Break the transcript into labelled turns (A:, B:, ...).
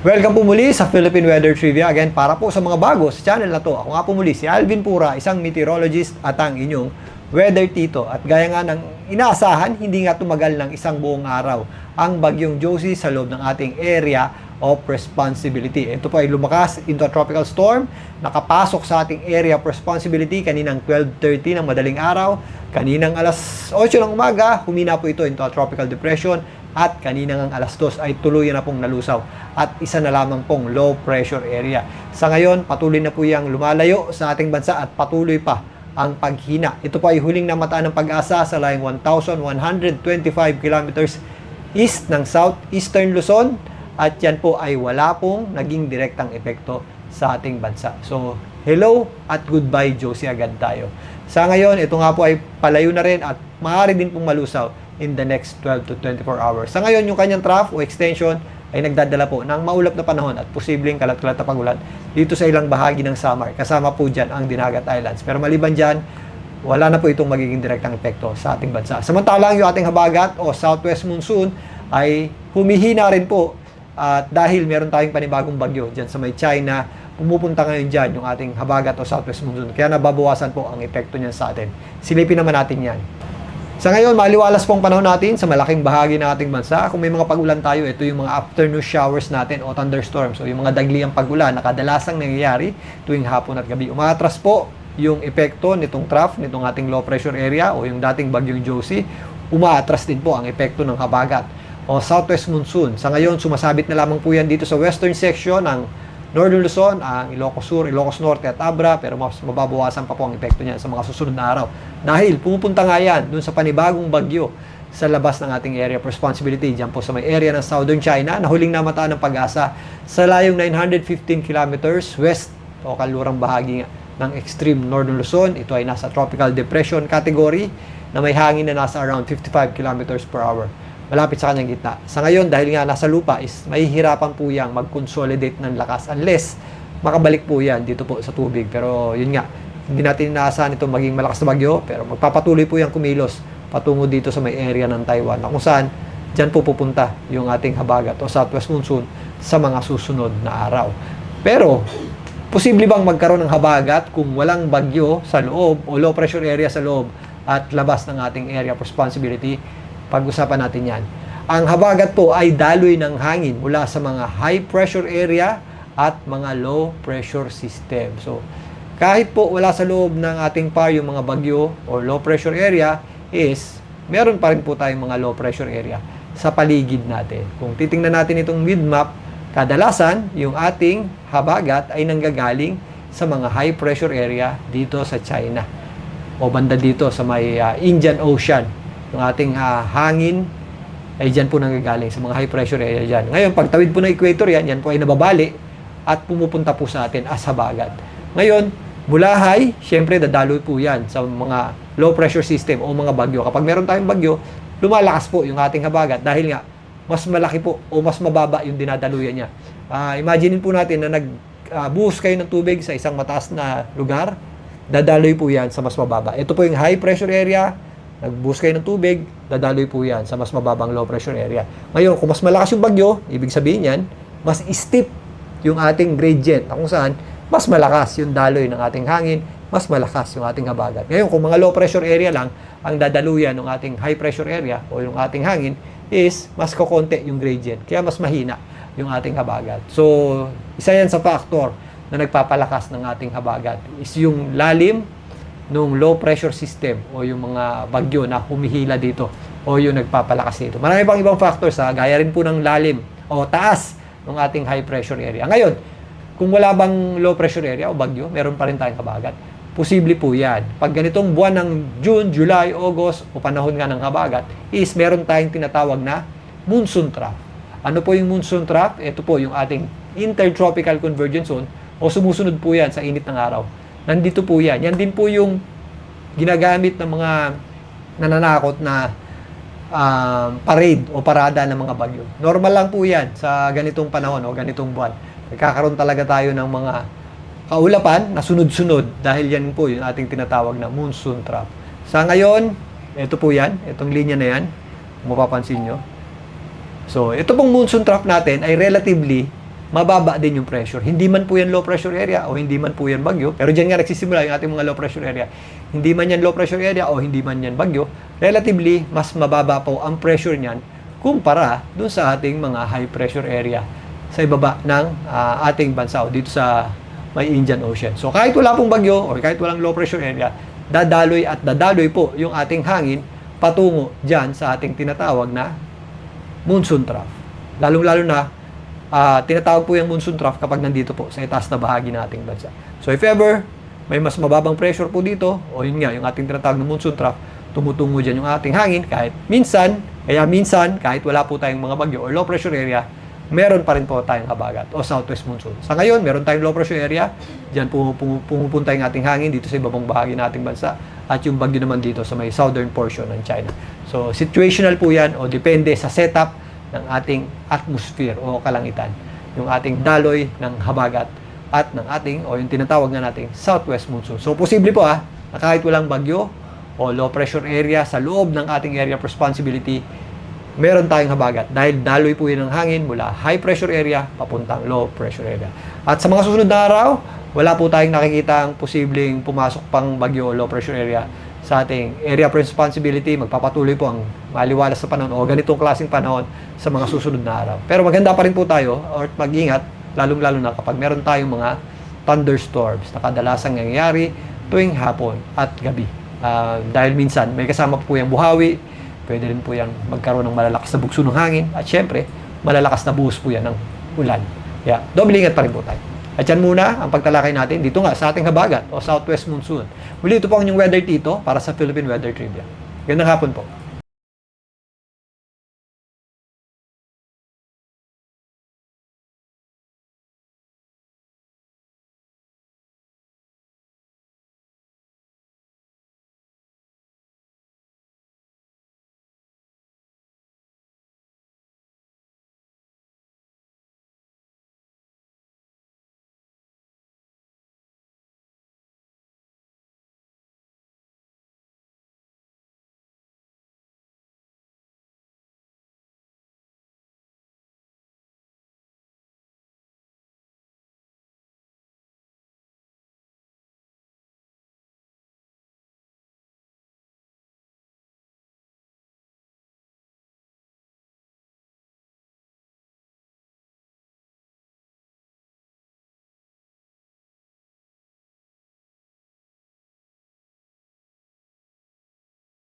A: Welcome po muli sa Philippine Weather Trivia. Again, para po sa mga bago sa channel na to, ako nga po muli si Alvin Pura, isang meteorologist at ang inyong weather tito. At gaya nga ng inaasahan, hindi nga tumagal ng isang buong araw ang bagyong Josie sa loob ng ating area of responsibility. Ito po ay lumakas into a tropical storm, nakapasok sa ating area of responsibility kaninang 12:30 ng madaling araw, kaninang alas 8 ng umaga, humina po ito into a tropical depression, at kaninang alas 2 ay tuluyan na pong nalusaw at isa na lamang pong low pressure area. Sa ngayon, patuloy na po yang lumalayo sa ating bansa at patuloy pa ang paghina. Ito po ay huling namataan ng Pag-asa sa layong 1,125 kilometers east ng southeastern Luzon, at yan po ay wala pong naging direktang epekto sa ating bansa. So, hello at goodbye Josie agad tayo. Sa ngayon, ito nga po ay palayo na rin at maaari din pong malusaw in the next 12 to 24 hours. Sa ngayon, yung kanyang trough o extension ay nagdadala po ng maulap na panahon at posibleng kalat-kalat na pagulan dito sa ilang bahagi ng Samar. Kasama po dyan ang Dinagat Islands. Pero maliban dyan, wala na po itong magiging direktang epekto sa ating bansa. Samantalang yung ating habagat o southwest monsoon ay humihina rin po at dahil meron tayong panibagong bagyo dyan sa may China, pumupunta ngayon dyan yung ating habagat o southwest monsoon. Kaya nababawasan po ang epekto niyan sa atin. Silipin naman natin yan. Sa ngayon, maliwalas pong panahon natin sa malaking bahagi ng ating bansa. Kung may mga pag-ulan tayo, ito yung mga afternoon showers natin o thunderstorms. So yung mga dagliang pag-ulan na kadalasang nangyayari tuwing hapon at gabi. Umatras po yung epekto nitong trough, nitong ating low pressure area o yung dating bagyong Josie. Umaatras din po ang epekto ng habagat o southwest monsoon. Sa ngayon, sumasabit na lamang po yan dito sa western section ng Northern Luzon, ang Ilocos Sur, Ilocos Norte at Abra, pero mas mababawasan pa po ang epekto niya sa mga susunod na araw. Dahil pumupunta nga yan dun sa panibagong bagyo sa labas ng ating area of responsibility, dyan po sa may area ng Southern China, na huling namataan ng Pag-asa sa layong 915 kilometers west o kalurang bahagi ng extreme Northern Luzon. Ito ay nasa tropical depression category na may hangin na nasa around 55 kilometers per hour. Malapit sa kanyang gitna. Sa ngayon, dahil nga nasa lupa, is mahihirapan po yang mag-consolidate ng lakas unless makabalik po yan dito po sa tubig. Pero yun nga, hindi natin inaasahan ito maging malakas na bagyo, pero magpapatuloy po yung kumilos patungo dito sa may area ng Taiwan, na kung saan dyan po pupunta yung ating habagat o southwest monsoon sa mga susunod na araw. Pero, posible bang magkaroon ng habagat kung walang bagyo sa loob o low pressure area sa loob at labas ng ating area of responsibility? Pag-usapan natin yan. Ang habagat po ay daloy ng hangin mula sa mga high pressure area at mga low pressure system. So, kahit po wala sa loob ng ating par yung mga bagyo or low pressure area, is meron pa rin po tayong mga low pressure area sa paligid natin. Kung titingnan natin itong mid-map, kadalasan yung ating habagat ay nanggagaling sa mga high pressure area dito sa China o banda dito sa may Indian Ocean. Yung ating hangin ay dyan po nanggagaling sa mga high pressure area dyan. Ngayon, pagtawid po ng equator yan po ay nababali at pumupunta po sa atin as habagat. Ngayon, mula high, syempre dadaloy po yan sa mga low pressure system o mga bagyo. Kapag meron tayong bagyo, lumalakas po yung ating habagat dahil nga mas malaki po o mas mababa yung dinadaluyan niya. Imaginin po natin na nagbuhos kayo ng tubig sa isang mataas na lugar, dadaloy po yan sa mas mababa. Ito po yung high pressure area, nagbuhos kayo ng tubig, dadaloy po yan sa mas mababang low pressure area. Ngayon, kung mas malakas yung bagyo, ibig sabihin yan, mas steep yung ating gradient, kung saan mas malakas yung daloy ng ating hangin, mas malakas yung ating habagat. Ngayon, kung mga low pressure area lang ang dadaluyan ng ating high pressure area o yung ating hangin, is mas kokonti yung gradient, kaya mas mahina yung ating habagat. So, isa yan sa factor na nagpapalakas ng ating habagat is yung lalim nung low pressure system o yung mga bagyo na humihila dito o yung nagpapalakas dito. Marami pang ibang factors gaya rin po ng lalim o taas ng ating high pressure area. Ngayon, kung wala bang low pressure area o bagyo, meron pa rin tayong habagat. Posible po yan. Pag ganitong buwan ng June, July, August o panahon nga ng habagat, is meron tayong tinatawag na monsoon trough. Ano po yung monsoon trough? Ito po yung ating intertropical convergence zone o sumusunod po yan sa init ng araw. Nandito po yan. Yan din po yung ginagamit ng mga nananakot na parade o parada ng mga bagyo. Normal lang po yan sa ganitong panahon o ganitong buwan. Nagkakaroon talaga tayo ng mga kaulapan na sunod-sunod dahil yan po yung ating tinatawag na monsoon trough. Sa ngayon, ito po yan. Itong linya na yan. Kung mapapansin nyo. So, ito pong monsoon trough natin ay relatively mababa din yung pressure. Hindi man po yan low pressure area o hindi man po yan bagyo, pero dyan nga nagsisimula yung ating mga low pressure area. Hindi man yan low pressure area o hindi man yan bagyo, relatively, mas mababa po ang pressure niyan kumpara dun sa ating mga high pressure area sa ibaba ng ating bansa o dito sa may Indian Ocean. So kahit wala pong bagyo o kahit walang low pressure area, dadaloy po yung ating hangin patungo dyan sa ating tinatawag na monsoon trough. Lalong-lalo na tinatawag po yung monsoon trough kapag nandito po sa itaas na bahagi ng ating bansa. So if ever may mas mababang pressure po dito, o yun nga, yung ating tinatawag na monsoon trough, tumutungo dyan yung ating hangin kahit minsan, kahit wala po tayong mga bagyo o low pressure area, meron pa rin po tayong habagat o southwest monsoon. Sa ngayon, meron tayong low pressure area, dyan pumupunta yung ating hangin dito sa ibabang bahagi ng ating bansa, at yung bagyo naman dito sa may southern portion ng China. So situational po yan o depende sa setup ng ating atmosphere o kalangitan, yung ating daloy ng habagat at ng ating o yung tinatawag na nating southwest monsoon. So posible po na kahit walang bagyo o low pressure area sa loob ng ating area of responsibility, meron tayong habagat dahil daloy po yun ng hangin mula high pressure area papuntang low pressure area. At sa mga susunod na araw, wala po tayong nakikita ang posibleng pumasok pang bagyo o low pressure area sa ating area of responsibility. Magpapatuloy po ang maliwalas sa panahon o ganitong klaseng panahon sa mga susunod na araw. Pero maganda pa rin po tayo or mag-ingat, lalong-lalo na kapag meron tayong mga thunderstorms na kadalasang nangyayari tuwing hapon at gabi. Dahil minsan may kasama po yung buhawi, pwede rin po yan magkaroon ng malalakas na bugso ng hangin at syempre, malalakas na buhos po yan ng ulan. Kaya, doble ingat pa rin po tayo. At yan muna ang pagtalakay natin dito nga sa ating habagat o southwest monsoon. Muli ito po ang inyong weather dito para sa Philippine Weather Trivia. Gandang hapon po.